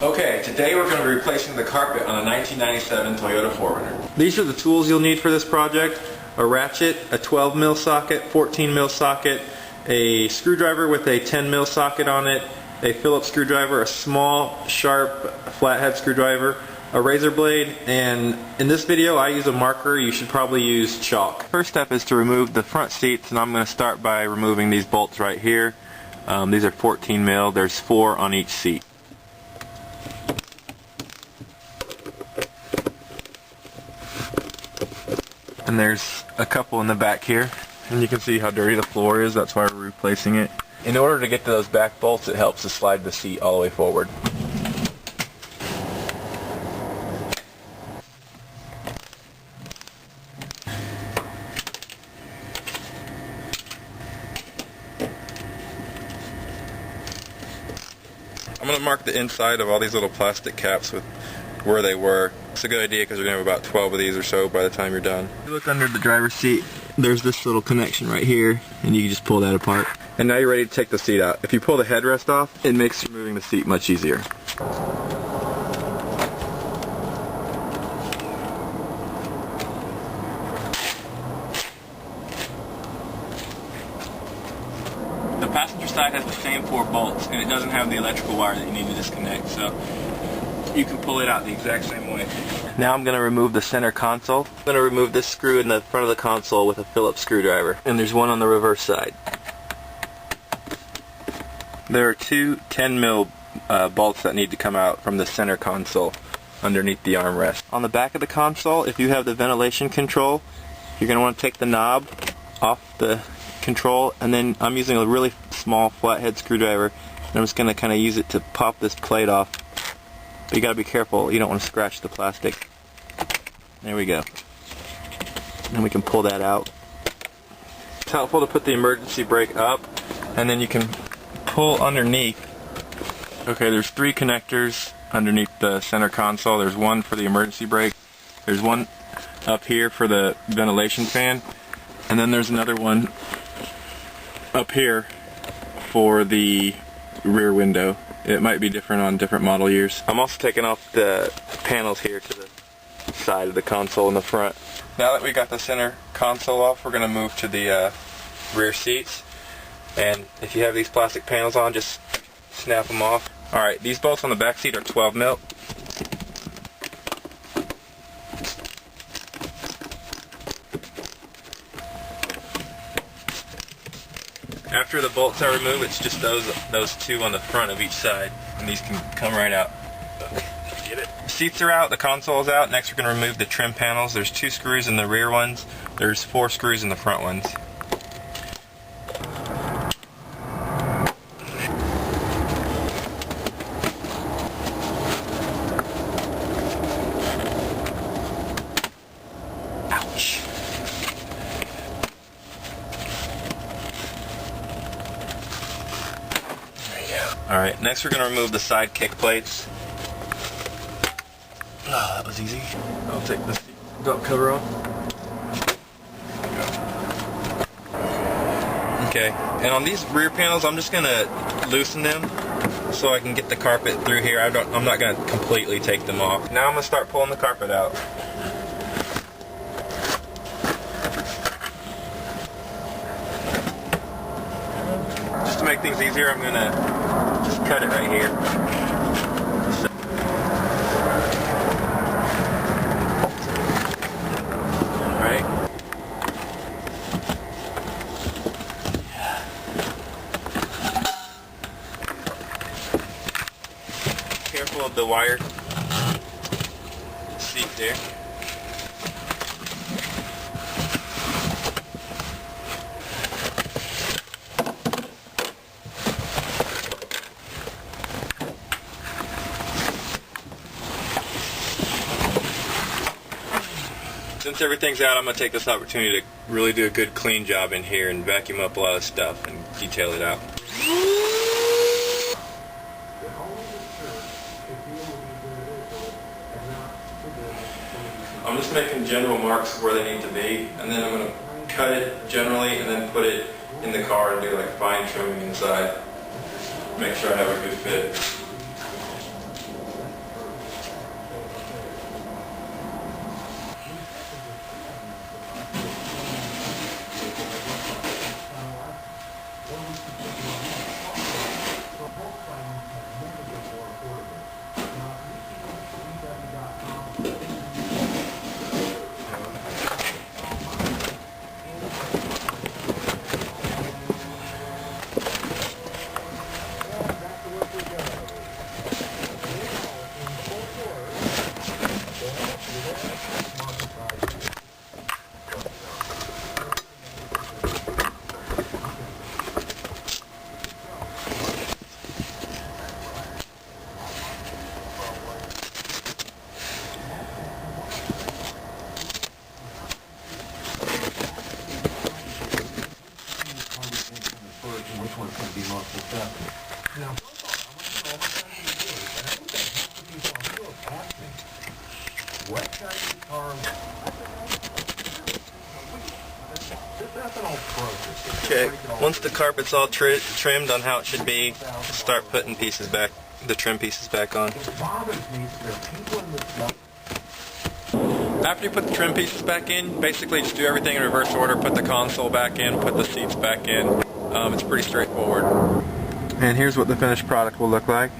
Okay, today we're going to be replacing the carpet on a 1997 Toyota 4Runner. These are the tools you'll need for this project: a ratchet, a 12 mil socket, 14 mil socket, a screwdriver with a 10 mil socket on it, a Phillips screwdriver, a small, sharp, flathead screwdriver, a razor blade, and in this video I use a marker. You should probably use chalk. First step is to remove the front seats, and I'm going to start by removing these bolts right here. These are 14 mil. There's 4 on each seat. And there's a couple in the back here, and you can see how dirty the floor is. That's why we're replacing it. In order to get to those back bolts, it helps to slide the seat all the way forward. I'm going to mark the inside of all these little plastic caps with where they were. It's a good idea because you're going to have about 12 of these or so by the time you're done. If you look under the driver's seat, there's this little connection right here, and you can just pull that apart. And now you're ready to take the seat out. If you pull the headrest off, it makes removing the seat much easier. The passenger side has the same 4 bolts, and it doesn't have the electrical wire that you need to disconnect, so you can pull it out the exact same way. Now I'm going to remove the center console. I'm going to remove this screw in the front of the console with a Phillips screwdriver, and there's one on the reverse side. There are 2 10 mil bolts that need to come out from the center console underneath the armrest. On the back of the console, if you have the ventilation control, you're going to want to take the knob off the control, and then I'm using a really small flathead screwdriver, and I'm just going to kind of use it to pop this plate off. But you got to be careful, you don't want to scratch the plastic. There we go. And we can pull that out. It's helpful to put the emergency brake up, and then you can pull underneath. Okay, there's 3 connectors underneath the center console. There's one for the emergency brake, there's one up here for the ventilation fan, and then there's another one up here for the rear window. It might be different on different model years. I'm also taking off the panels here to the side of the console in the front. Now that we got the center console off, we're going to move to the rear seats. And if you have these plastic panels on, just snap them off. Alright, these bolts on the back seat are 12 mil. After the bolts are removed, it's just those 2 on the front of each side, and these can come right out. Get it? Seats are out, the console is out. Next we're going to remove the trim panels. There's 2 screws in the rear ones, there's 4 screws in the front ones. Ouch. Alright, next we're going to remove the side kick plates. Oh, that was easy. I'll take this dump cover off. Okay, and on these rear panels I'm just going to loosen them so I can get the carpet through here. I'm not going to completely take them off. Now I'm going to start pulling the carpet out. Just to make things easier, I'm going to just cut it right here. Alright. Careful of the wire seat there. Since everything's out, I'm going to take this opportunity to really do a good clean job in here and vacuum up a lot of stuff and detail it out. I'm just making general marks where they need to be, and then I'm going to cut it generally and then put it in the car and do like fine trimming inside. Make sure I have a good fit. Which one's going to be most successful? Now, what Chinese car? Okay, once the carpet's all trimmed on how it should be, start putting pieces back, the trim pieces back on. After you put the trim pieces back in, basically just do everything in reverse order. Put the console back in, put the seats back in. It's pretty straightforward. And here's what the finished product will look like.